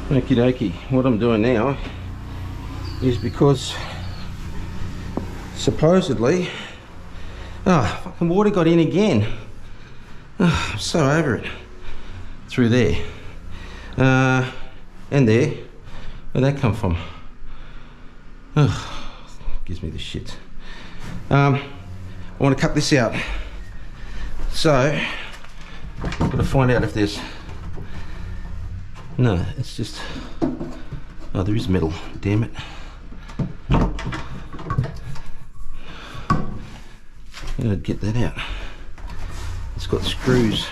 Okie dokie. What I'm doing now is because supposedly, fucking water got in again. I'm so over it. Through there. And there. Where'd that come from? Gives me the shit. I want to cut this out. So, I've got to find out if there's... No, it's just... Oh, there is metal. Damn it. I'm gonna get that out. It's got screws.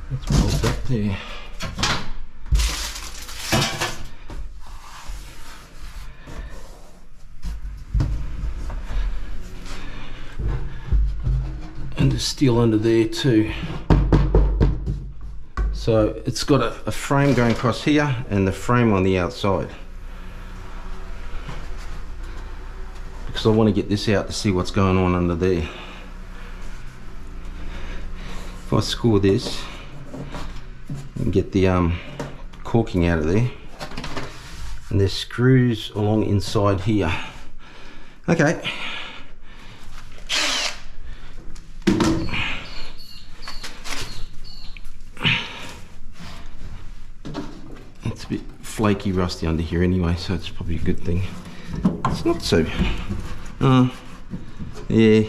Let's roll that there. And there's steel under there too. So it's got a frame going across here and the frame on the outside. Because I want to get this out to see what's going on under there. If I score this and get the caulking out of there, and there's screws along inside here. Okay. Flaky, rusty under here anyway, so it's probably a good thing. It's not so. Yeah,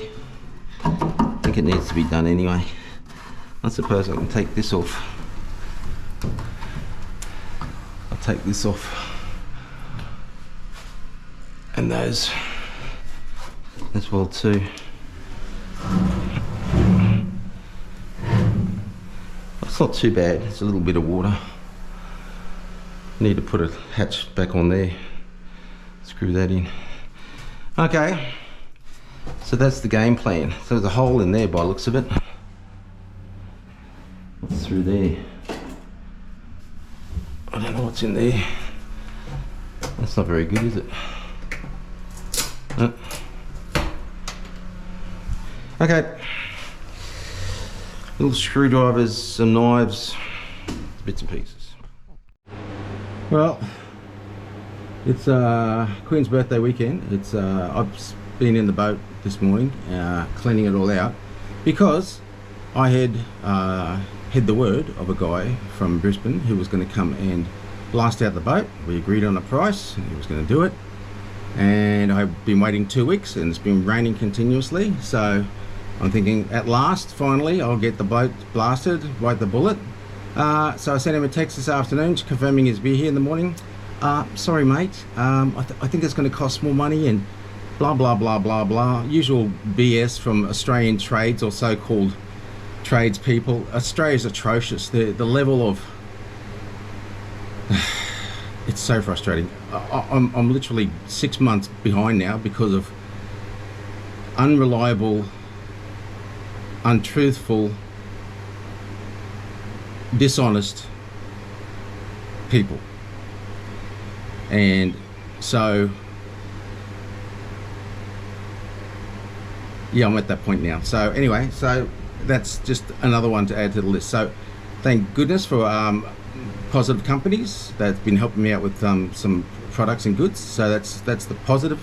I think it needs to be done anyway. I suppose I can take this off. I'll take this off, and those as well too. It's not too bad. It's a little bit of water. Need to put a hatch back on there. Screw that in. Okay, so that's the game plan. So there's a hole in there by the looks of it. What's through there? I don't know what's in there. That's not very good, is it? No. Okay. Little screwdrivers, some knives, bits and pieces. Well, it's Queen's birthday weekend. It's I've been in the boat this morning, cleaning it all out, because I had the word of a guy from Brisbane who was going to come and blast out the boat. We agreed on a price, and he was going to do it. And I've been waiting 2 weeks, and it's been raining continuously. So I'm thinking, at last, finally, I'll get the boat blasted, bite the bullet. So I sent him a text this afternoon confirming he'd be here in the morning. Sorry mate, I think it's going to cost more money and blah blah blah blah blah. Usual BS from Australian trades or so-called tradespeople. Australia's atrocious. The level of... It's so frustrating. I'm literally 6 months behind now because of unreliable, untruthful, dishonest people. And so yeah, I'm at that point now. So anyway, so that's just another one to add to the list. So thank goodness for positive companies that's been helping me out with some products and goods. So that's the positive.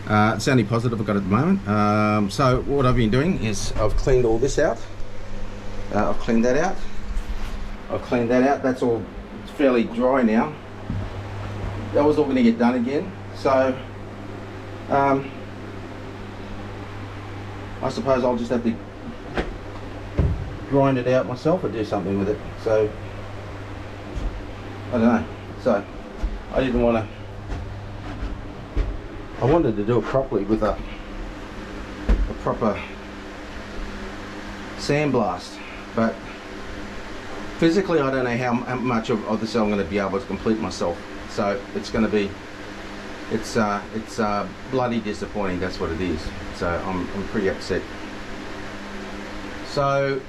It's the only positive I've got at the moment. So what I've been doing is I've cleaned all this out. I've cleaned that out. I've cleaned that out. That's all fairly dry now. That was all going to get done again. So I suppose I'll just have to grind it out myself or do something with it. So I don't know. So I didn't want to... I wanted to do it properly with a proper sandblast, but physically I don't know how much of this I'm going to be able to complete myself. So it's going to be, it's bloody disappointing. That's what it is. So I'm pretty upset. So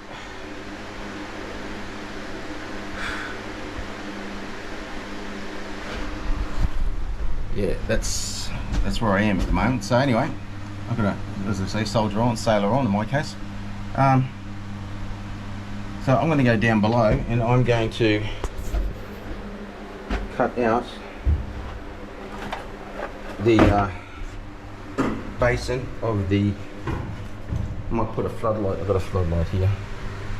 yeah, that's where I am at the moment. So anyway, I've got a, as I say, soldier on, sailor on in my case. So I'm going to go down below and I'm going to cut out the basin of the, I might put a floodlight, I've got a floodlight here.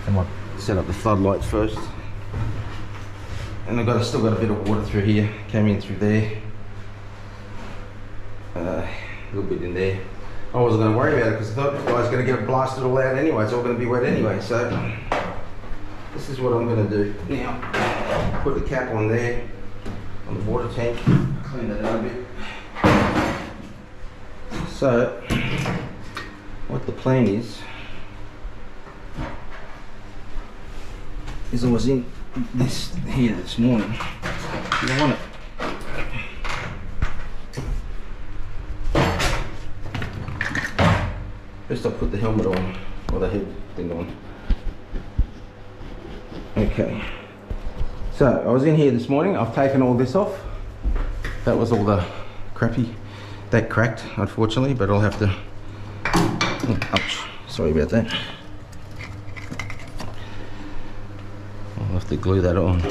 I might set up the floodlight first. And I've still got a bit of water through here, came in through there. A little bit in there. I wasn't going to worry about it because I thought I was going to get blasted all out anyway, it's all going to be wet anyway. So this is what I'm going to do now. Put the cap on there, on the water tank, clean that out a bit. So what the plan is I was in this here this morning. You don't want it. First I put the helmet on, or the head thing on. Okay. So I was in here this morning, I've taken all this off. That was all the crappy, that cracked unfortunately, but I'll have to, oh, ouch, sorry about that. I'll have to glue that on.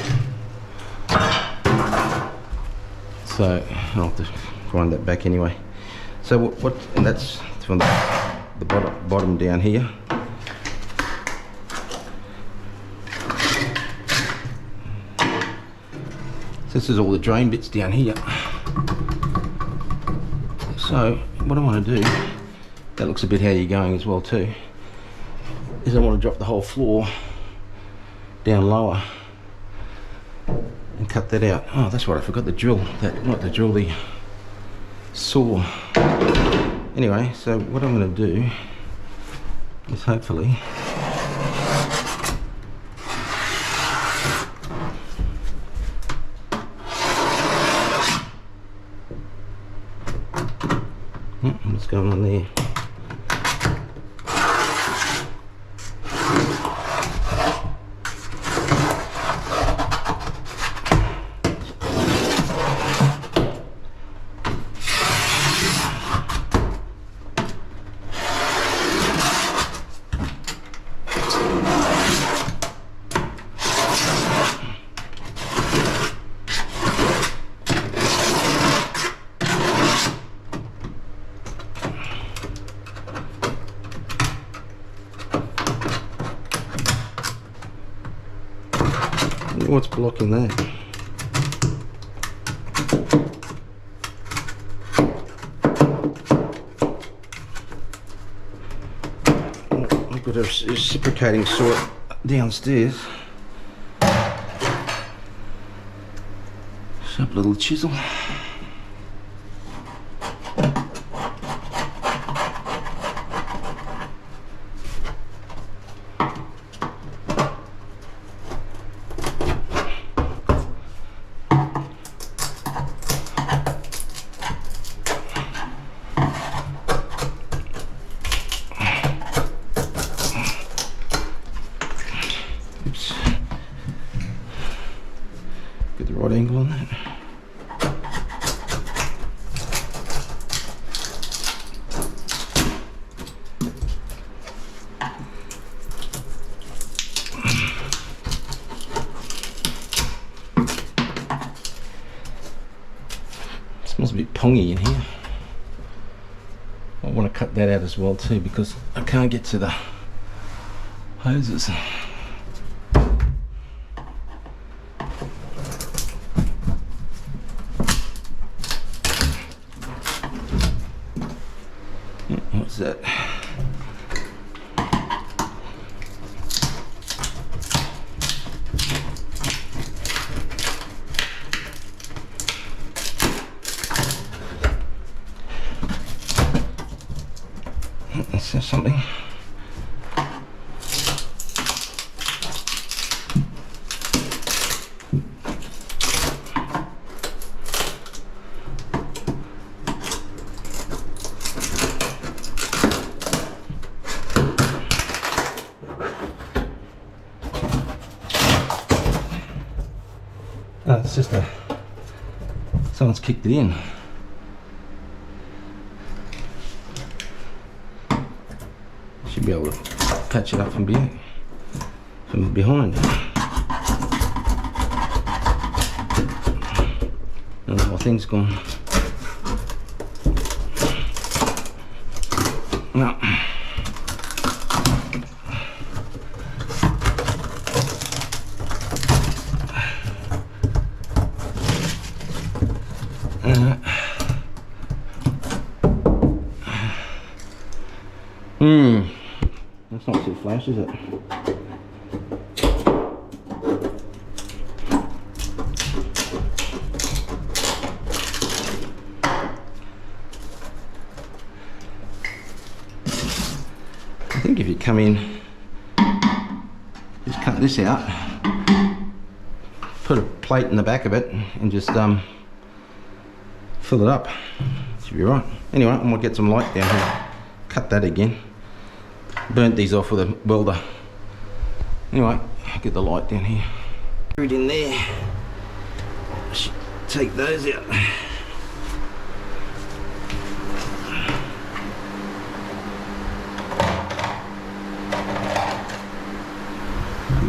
So I'll have to grind that back anyway. So what and that's from the bottom down here. So this is all the drain bits down here. So what I want to do, that looks a bit how you're going as well too, is I want to drop the whole floor down lower and cut that out. Oh, that's right, I forgot the drill. Not the drill, the saw. Anyway, so what I'm going to do is hopefully what's going on there? What's blocking that? I've got a reciprocating saw downstairs. Sharp little chisel. Get the right angle on that. It smells a bit pongy in here. I want to cut that out as well too because I can't get to the hoses. What's that? Is there something? Oh, it's just someone's kicked it in. Should be able to patch it up from behind. And the whole thing's gone. No. That's not too flash, is it? I think if you come in, just cut this out, put a plate in the back of it, and just fill it up. Should be right. Anyway, I'm gonna get some light down here. Cut that again. Burnt these off with a welder. Anyway, I'll get the light down here. Put it in there. I should take those out.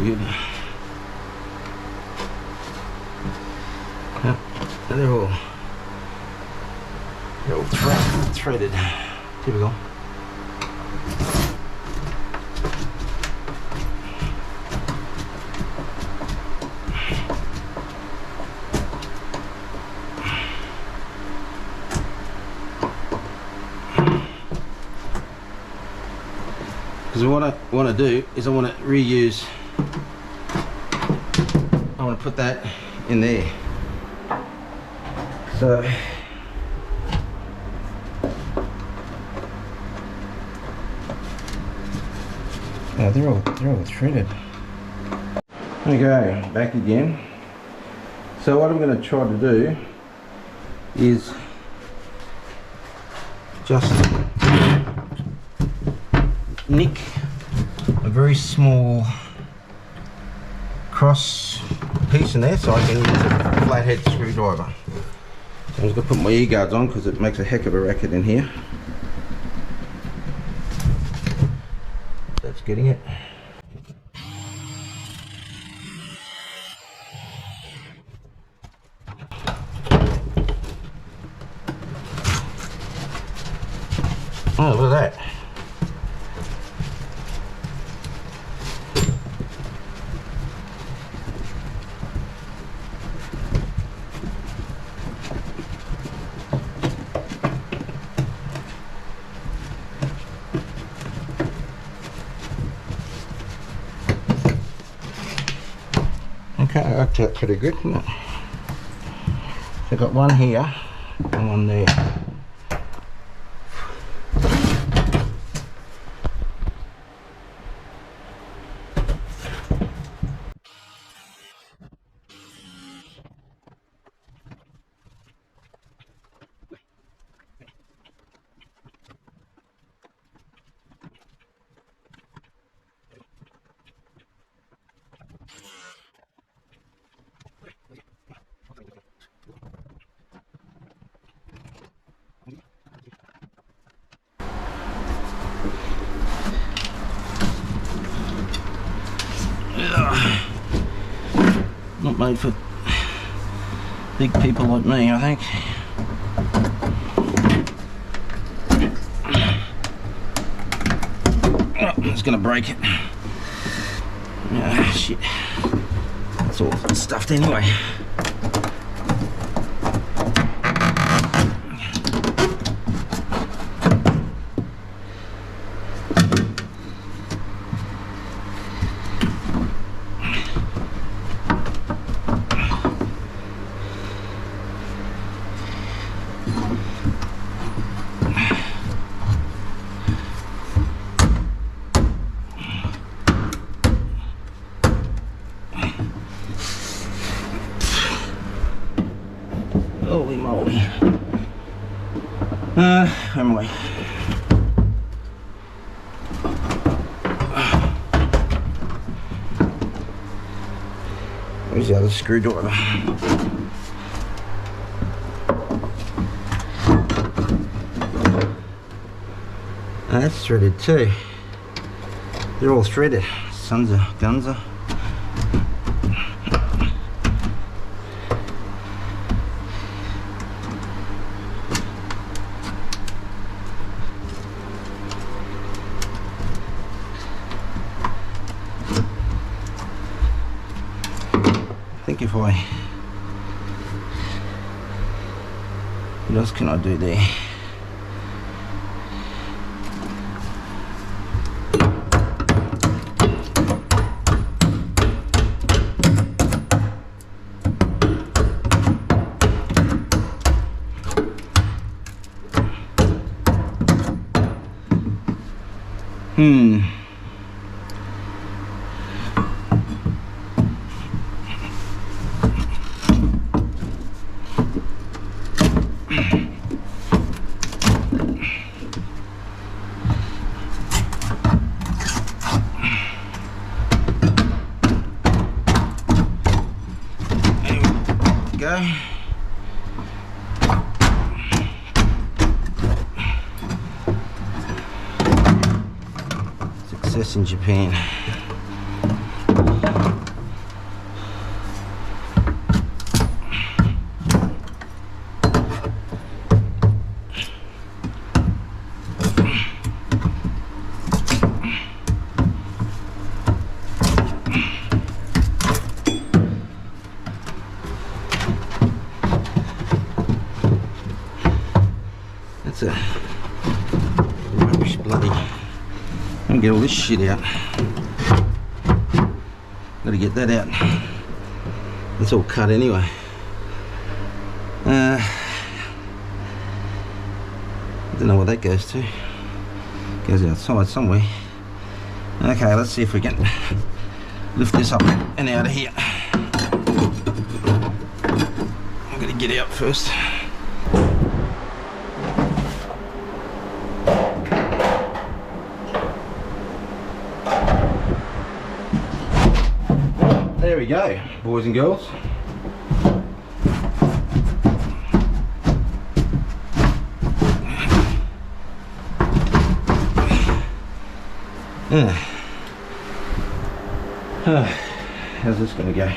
Good. Yeah, they're all threaded. Typical. Because what I want to do is I want to reuse, I want to put that in there. So oh, they're all threaded. Okay, back again. So what I'm going to try to do is just nick a very small cross piece in there so I can use a flathead screwdriver. So I'm just going to put my ear guards on because it makes a heck of a racket in here. That's getting it. Oh, look at that. Okay, that worked out pretty good, didn't it? So I've got one here and one there. Not made for big people like me, I think. Oh, it's gonna break it. Ah, shit. It's all stuffed anyway. Holy moly. Anyway. Where's the other screwdriver? That's threaded too. They're all threaded. Sons of gunser. I think if I... What else can I do there? Go. Success in Japan. That's a rubbish bloody. Let me get all this shit out. Gotta get that out. It's all cut anyway. I don't know where that goes to. Goes outside somewhere. Okay, let's see if we can lift this up and out of here. I'm gonna get out first. There we go, boys and girls. How's this going to go?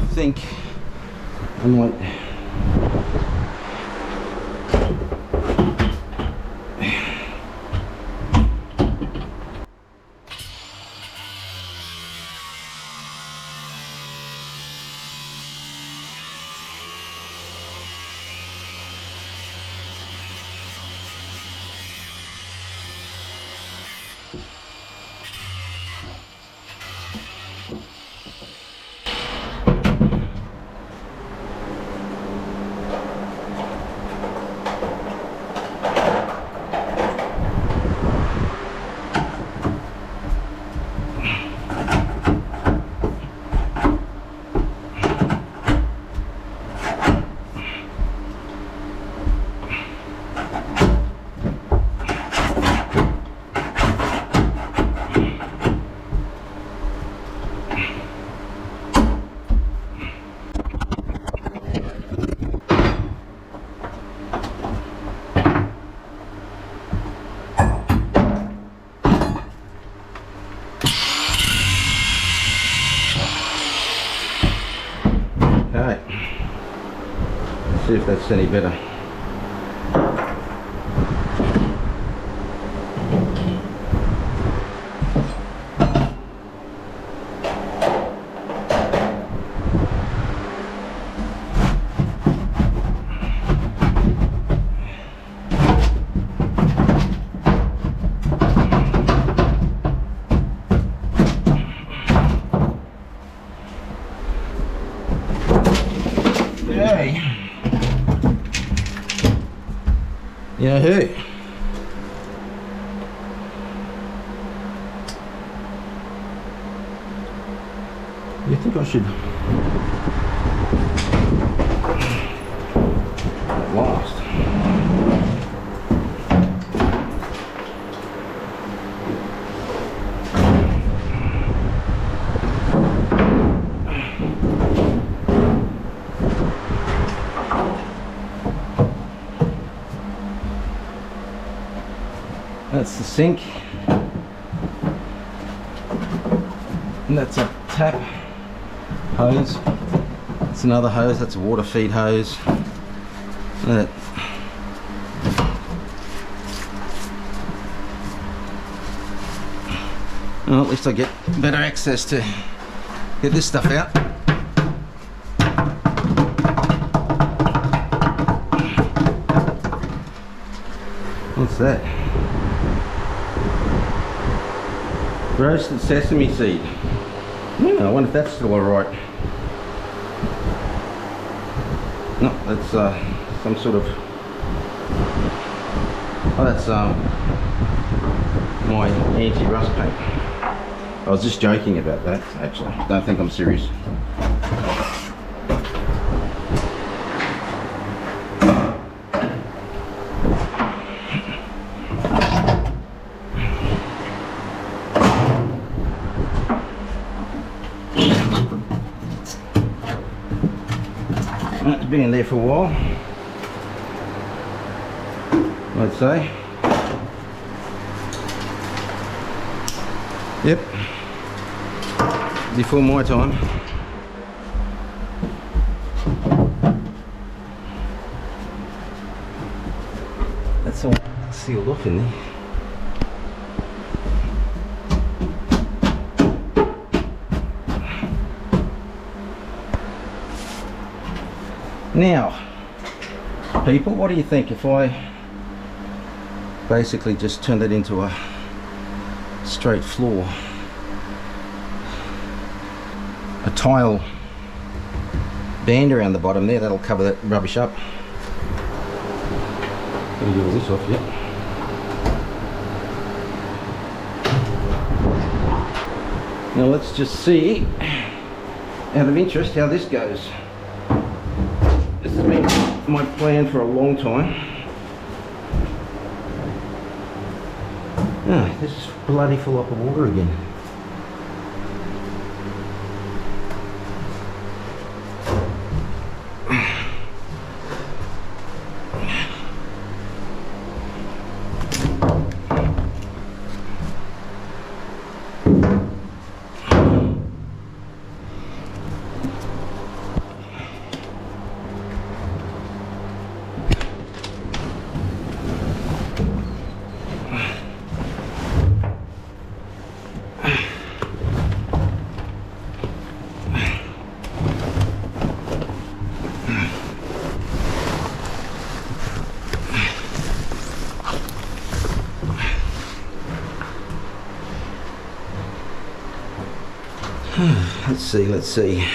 I think I might see if that's any better. Yeah, hey. You think I should last? That's the sink. And that's a tap hose. That's another hose. That's a water feed hose. Look at that. Well, at least I get better access to get this stuff out. What's that? Roasted sesame seed. Yeah, I wonder if that's still alright. No, that's some sort of... Oh, that's my anti-rust paint. I was just joking about that, actually. Don't think I'm serious. It's been in there for a while, I'd say. Yep, before my time. That's all sealed off in there. Now, people, what do you think if I basically just turned it into a straight floor? A tile band around the bottom there, that'll cover that rubbish up. Let me get all this off, yep. Now let's just see, out of interest, how this goes. This has been my plan for a long time. Ah, this is bloody full up of water again. Let's see.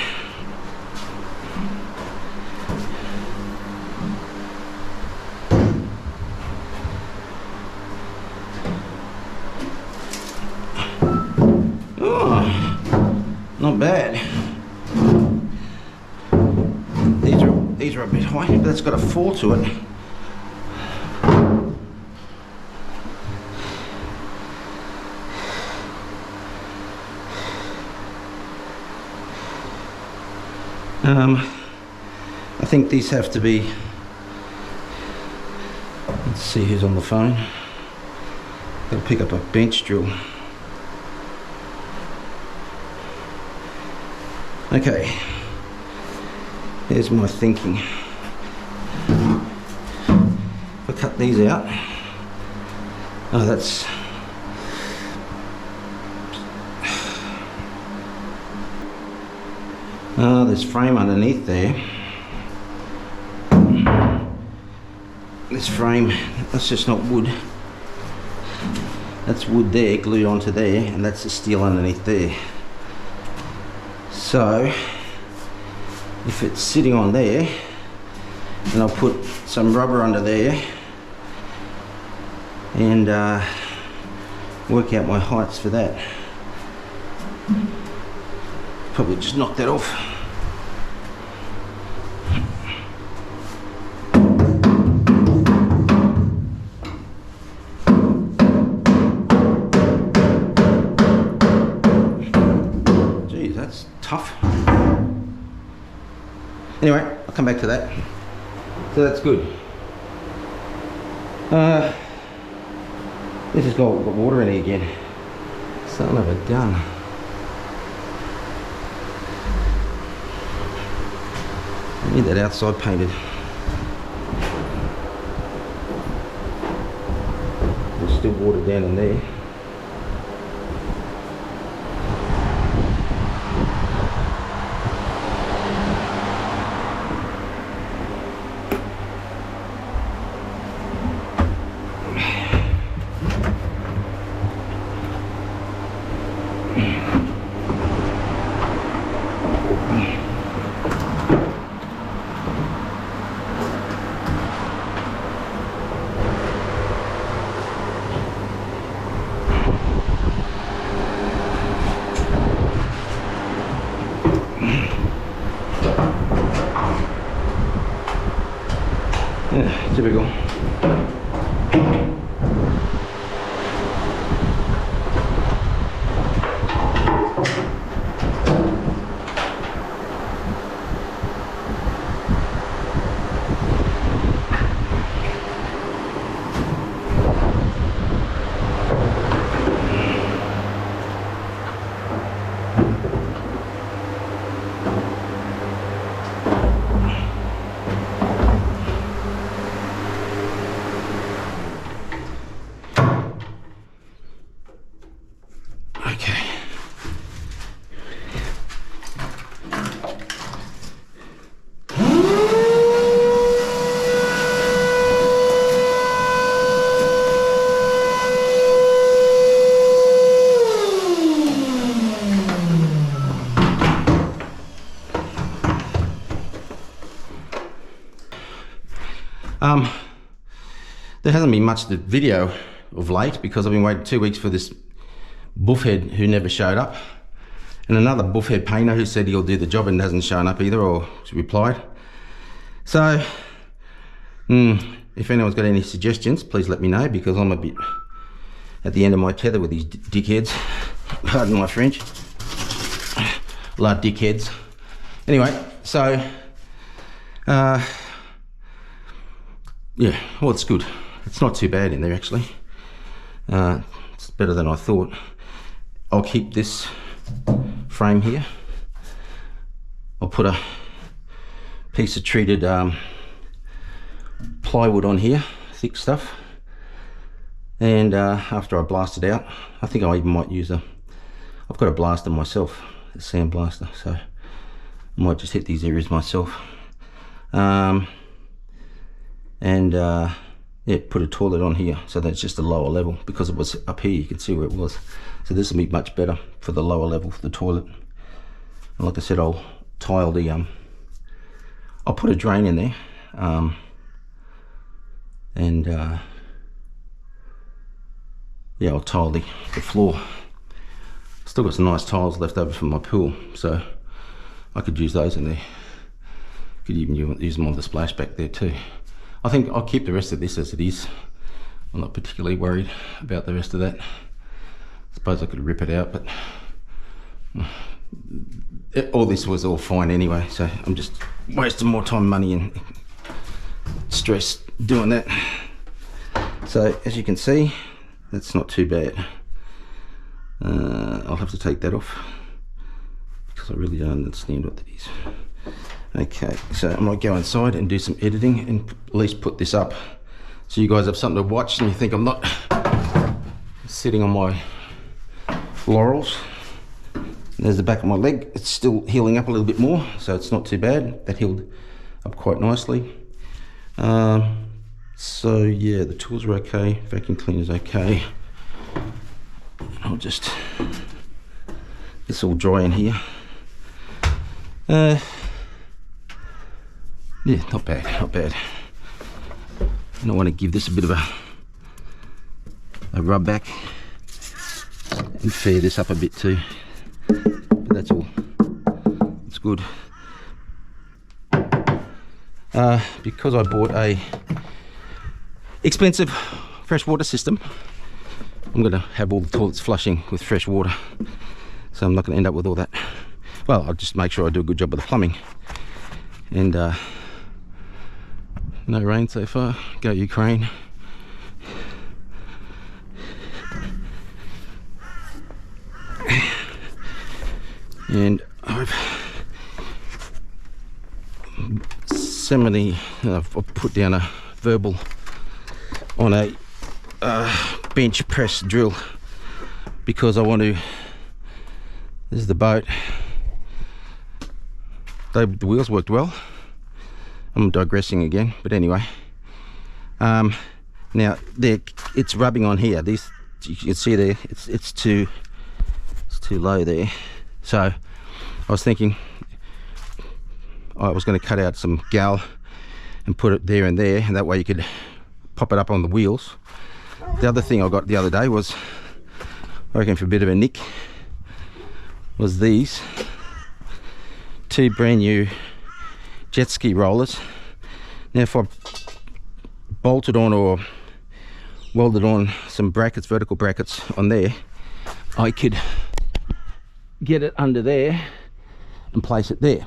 Oh, not bad. These are a bit high, but that's got a fall to it. I think these have to be, let's see who's on the phone. They'll pick up a bench drill. Okay, here's my thinking. If I cut these out, oh, that's, oh, there's frame underneath there. This frame, that's just not wood. That's wood there, glued onto there, and that's the steel underneath there. So, if it's sitting on there, then I'll put some rubber under there and work out my heights for that. Probably just knock that off. Geez, that's tough. Anyway, I'll come back to that. So that's good. This has got water in it again. Son of a gun. I need that outside painted. There's still water down in there. Yeah, typical. Okay. There hasn't been much to video of late because I've been waiting 2 weeks for this buffhead who never showed up, and another buffhead painter who said he'll do the job and hasn't shown up either, or replied. So if anyone's got any suggestions, please let me know, because I'm a bit at the end of my tether with these dickheads. Pardon my French. Love dickheads. Anyway, so yeah, well, it's good. It's not too bad in there actually. It's better than I thought. I'll keep this frame here. I'll put a piece of treated plywood on here, thick stuff, and after I blast it out, I think I even might use I've got a blaster myself, a sand blaster, so I might just hit these areas myself, and yeah, put a toilet on here so that's just a lower level, because it was up here, you can see where it was. So this will be much better for the lower level for the toilet. And like I said, I'll tile the I'll put a drain in there, and yeah, I'll tile the floor. Still got some nice tiles left over from my pool, so I could use those in there. Could even use them on the splashback there too. I think I'll keep the rest of this as it is. I'm not particularly worried about the rest of that. I suppose I could rip it out, but all this was all fine anyway, so I'm just wasting more time, money and stress doing that. So as you can see, that's not too bad. I'll have to take that off because I really don't understand what that is. Okay, so I might go inside and do some editing and at least put this up so you guys have something to watch and you think I'm not sitting on my laurels. There's the back of my leg. It's still healing up a little bit more, so it's not too bad. That healed up quite nicely. So yeah, the tools are okay, vacuum cleaner's okay. I'll just, it's all dry in here. Yeah, not bad, not bad. And I want to give this a bit of a rub back and fair this up a bit too. But that's all, it's good. Because I bought a expensive freshwater system, I'm going to have all the toilets flushing with fresh water, so I'm not going to end up with all that. Well, I'll just make sure I do a good job of the plumbing. And no rain so far, go Ukraine. And I've I've put down a verbal on a bench press drill because I want to. This is the boat. The wheels worked well. I'm digressing again, but anyway. Now it's rubbing on here. These, you can see there, it's too low there. So I was thinking I was going to cut out some gal and put it there and there, and that way you could pop it up on the wheels. The other thing I got the other day was, I reckon for a bit of a nick, was these two brand new jet ski rollers. Now if I bolted on or welded on some brackets, vertical brackets on there, I could get it under there and place it there.